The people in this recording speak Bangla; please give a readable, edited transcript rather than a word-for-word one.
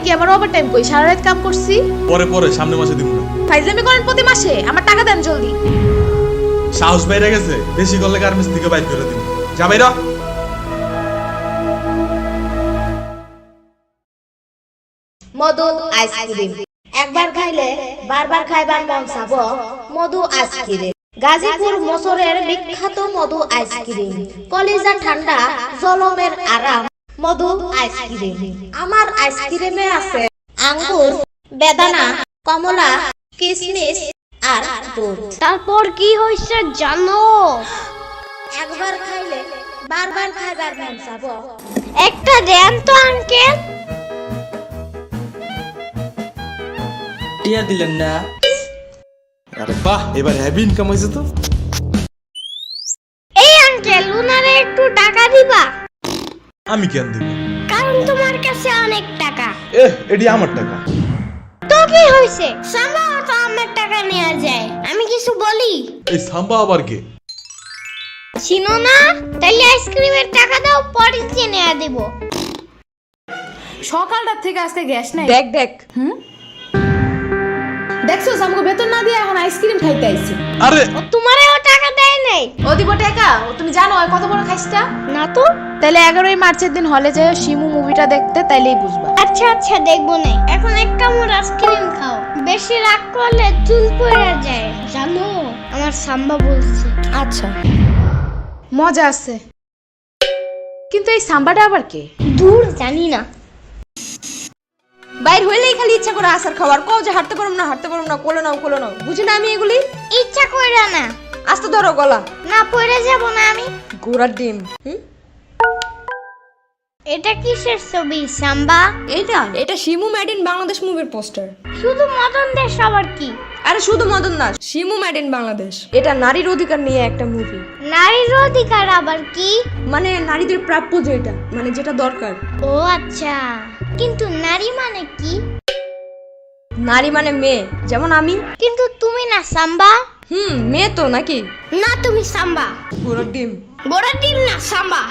কি আবার ওভারটাইম কই? সারা রাত কাম করছি। পরে পরে সামনে মাসে দিব না। ফাইজলামি করেন প্রতি মাসে? আমার টাকা দেন জলদি। সাহস বাইরে গেছে, বেশি করলে গার্মেন্টস থেকে বাইর করে দিব। যা বাইরা। মধু আইসক্রিম একবার খাইলে বারবার খাইবার মন চাব। মধু আইসক্রিম গাজীপুর মোসরের বিখ্যাত মধু আইসক্রিম, কলিজা ঠান্ডা জলমের আরাম। মধু আইসক্রিম। আমার আইসক্রিমে আছে আঙ্গুর, বেদানা, কমলা, কিশমিশ আর দুধ। তারপর কি হইছে জানো? একবার খাইলে বারবার খাইবার মন চাব। একটা দেন তো আঙ্কেল। টিয়া দিলেন না? আরে বাহ, এবার হেভি ইনকাম হয়েছে তো। এই আঙ্কেল, উনারে একটু টাকা দিবা? আমি কেন দেব? কারণ তোমার কাছে অনেক টাকা। এটি আমার টাকা। তো কি হইছে? সামা তো আমার টাকা নেওয়া যায়, আমি কিছু বলি? এই সাম্বা আবার কে? চিনো না? তাহলে আইসক্রিমের টাকা দাও, পরে কিনে দেব। সকালটার থেকে আজকে গ্যাস নাই। দেখ দেখ দেখছো আমাকে বেতন না দিয়ে এখন আইসক্রিম খাইতে আইছি। আরে ও তোমারেও টাকা দেয় নাই? ও দিব টাকা? ও তুমি জানো ওই কত বড় খাইছটা? না তো। তাহলে 11ই মার্চের দিন হলে যাও শিমু মুভিটা দেখতে, তাইলেই বুঝবা। আচ্ছা আচ্ছা, দেখবো না। এখন এক কামড় আইসক্রিম খাও, বেশি রাগ করলে চুল পড়ে যায় জানো, আমার সাম্বা বলছে। আচ্ছা, মজা আছে। কিন্তু এই সাম্বাটা আবার কে? দূর জানি না। বাইর হইলেই খালি ইচ্ছা করে আসার খাবার কও যে হাঁটতে পারুম না কোলো নাও বুঝি না আমি এগুলি। ইচ্ছা কইরা না। আস্তে ধরো গলা। না পড়ে যাব না আমি। ঘোড়ার ডিম। এটা কিসের ছবি সাম্বা? এটা শিমু মেড ইন বাংলাদেশ মুভির পোস্টার। শুধু মদন দেশ আবার কি? আরে শুধু মদন না, শিমু মেড ইন বাংলাদেশ। এটা নারীর অধিকার নিয়ে একটা মুভি। নারীর অধিকার আবার কি? মানে নারীদের প্রাপ্য যেটা, মানে যেটা দরকার। ও আচ্ছা, কিন্তু নারী মানে কি? নারী মানে মেয়ে, যেমন আমি। কিন্তু তুমি না সাম্বা। মেয়ে তো নাকি? না তুমি সাম্বা। ঘোড়ার ডিম। বড় ডিম না সাম্বা।